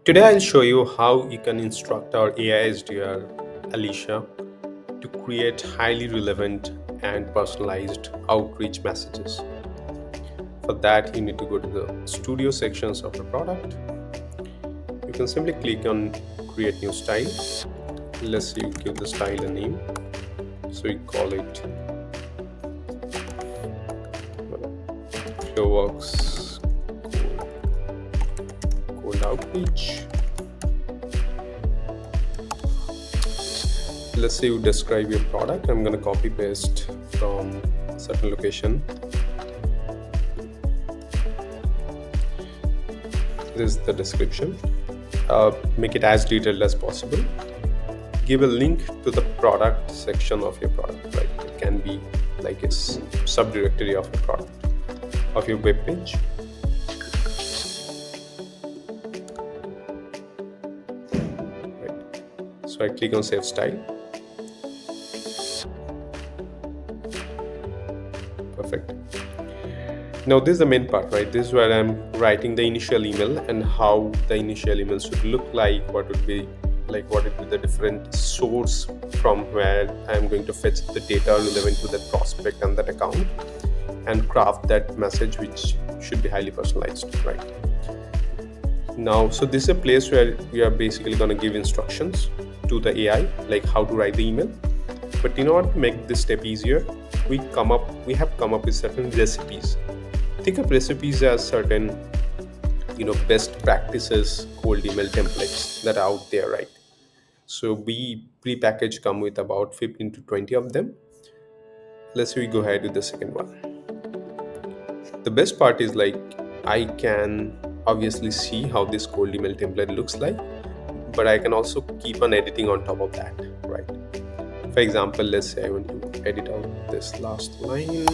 Today I'll show you how you can instruct our AI SDR Alisha to create highly relevant and personalized outreach messages. For that, you need to go to the studio sections of the product. You can simply click on create new style. Let's say you give the style a name. So you call it Flowworks Cold Outreach. Let's say you describe your product. I'm going to copy paste from certain location. This is the description. Make it as detailed as possible. Give a link to the product section of your product, right? It can be like a subdirectory of your product, of your web page. Right. So I click on save style. Perfect. Now this is the main part, right? This is where I'm writing the initial email and how the initial email should look like, what would be the different source from where I'm going to fetch the data relevant to that prospect and that account, and craft that message which should be highly personalized, right? Now, so this is a place where we are basically going to give instructions to the AI, like how to write the email. But in order to make this step easier, we have come up with certain recipes. Think of recipes as certain best practices cold email templates that are out there, right? So we pre-packaged come with about 15 to 20 of them. Let's say we go ahead with the second one. The best part is like I can obviously see how this cold email template looks like, but I can also keep on editing on top of that, right? For example, let's say I want to edit out this last line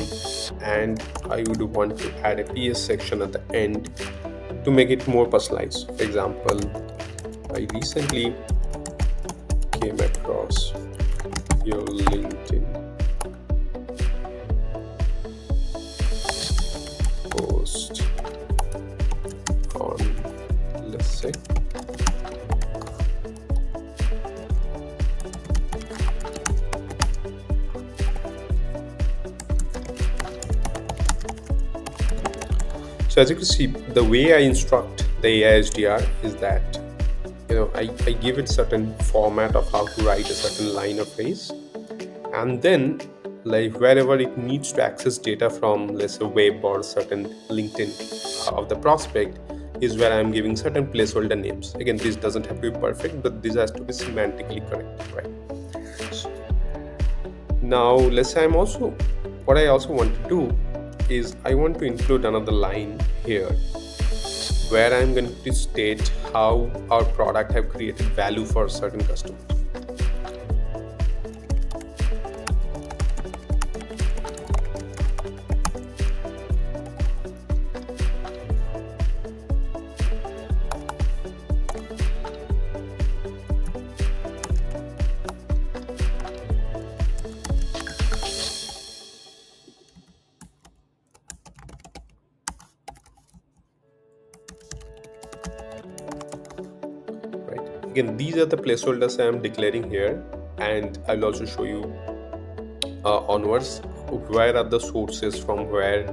and I would want to add a PS section at the end to make it more personalized. For example, I recently came across your LinkedIn post on, let's say, so as you can see, the way I instruct the AI SDR is that I give it certain format of how to write a certain line or phrase, and then like wherever it needs to access data from, let's say, web or certain LinkedIn of the prospect, is where I'm giving certain placeholder names. Again, this doesn't have to be perfect, but this has to be semantically correct, right? So now let's say what I also want to do is I want to include another line here where I'm going to state how our product have created value for certain customers. Again, these are the placeholders I am declaring here, and I'll also show you onwards where are the sources from where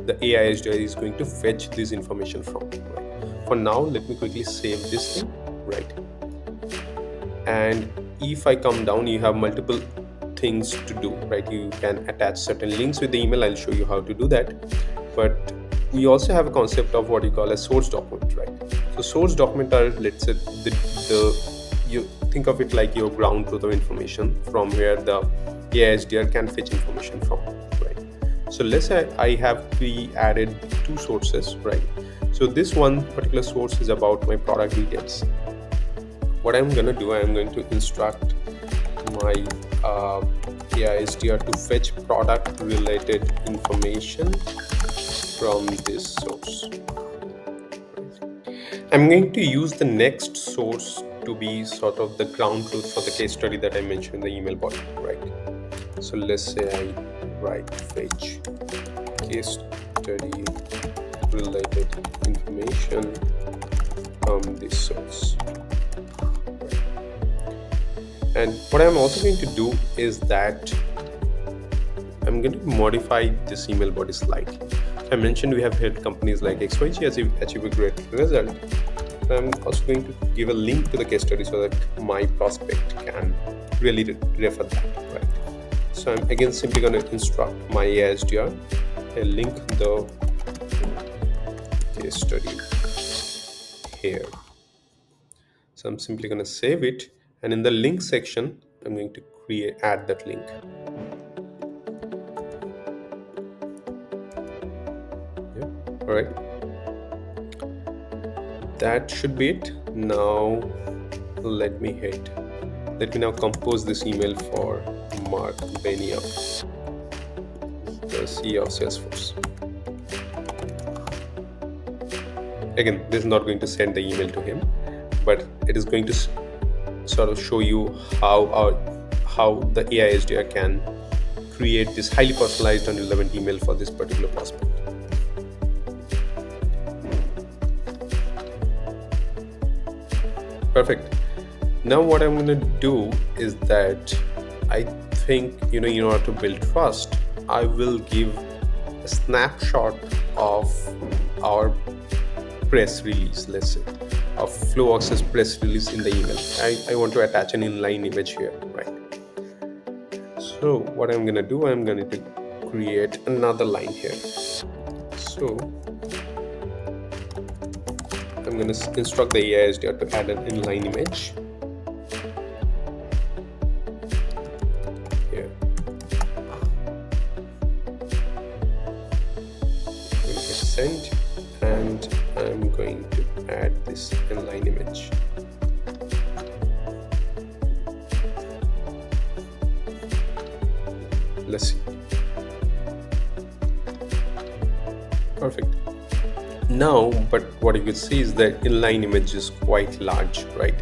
the AI SDR is going to fetch this information from. Right? For now, let me quickly save this thing, right? And if I come down, you have multiple things to do, right? You can attach certain links with the email. I'll show you how to do that. But we also have a concept of what you call a source document, right? So source document are, let's say, you think of it like your ground truth of information from where the AI SDR can fetch information from, right? So let's say I have pre-added two sources, right? So this one particular source is about my product details. What I'm going to do, I'm going to instruct my AI SDR to fetch product related information from this source. I'm going to use the next source to be sort of the ground truth for the case study that I mentioned in the email body, right? So let's say I write fetch case study related information from the source. And what I'm also going to do is that I'm going to modify this email body slightly. I mentioned we have had companies like XYG achieve a great result. I'm also going to give a link to the case study so that my prospect can really refer that, right? So I'm again simply going to instruct my AI SDR and link the case study here. So I'm simply going to save it, and in the link section, I'm going to add that link. Yeah, all right. That should be it. Now let me now compose this email for Mark Benioff, the CEO of Salesforce. Again, this is not going to send the email to him, but it is going to sort of show you how the AI SDR can create this highly personalized and relevant email for this particular prospect. Perfect. Now what I'm going to do is that I think, in order to build trust, I will give a snapshot of our press release, let's say, of Flowbox's press release in the email. I want to attach an inline image here, right? So what I'm going to do, I'm going to create another line here. So I'm going to instruct the AI SDR to add an inline image. Here. I'm going to hit send, and I'm going to add this inline image. Let's see. Perfect. Now, but what you can see is that inline image is quite large, right?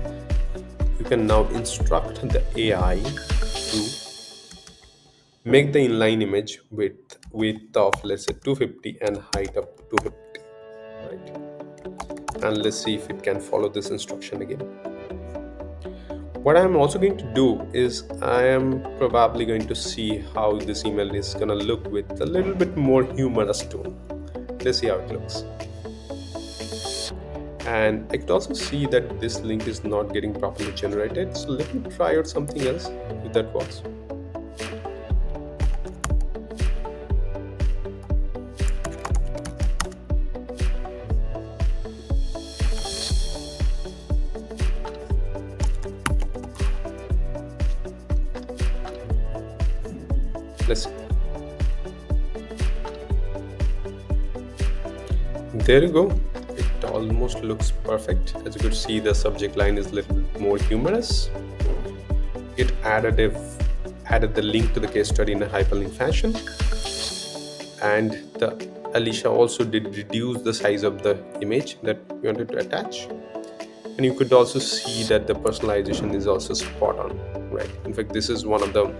You can now instruct the AI to make the inline image width of, let's say, 250 and height of 250, right? And let's see if it can follow this instruction again. What I'm also going to do is I am probably going to see how this email is going to look with a little bit more humorous tone. Let's see how it looks. And I could also see that this link is not getting properly generated. So let me try out something else if that works. Let's see. There you go. It almost looks perfect. As you could see, the subject line is a little bit more humorous. It added the link to the case study in a hyperlink fashion. And the Alisha also did reduce the size of the image that we wanted to attach. And you could also see that the personalization is also spot on, right? In fact, this is one of the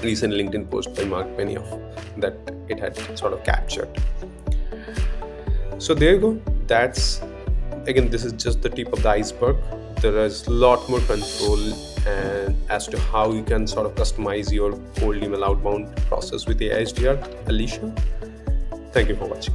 recent LinkedIn post by Mark Benioff that it had sort of captured. So there you go. This is just the tip of the iceberg. There is a lot more control and as to how you can sort of customize your cold email outbound process with AI SDR. Alisha, thank you for watching.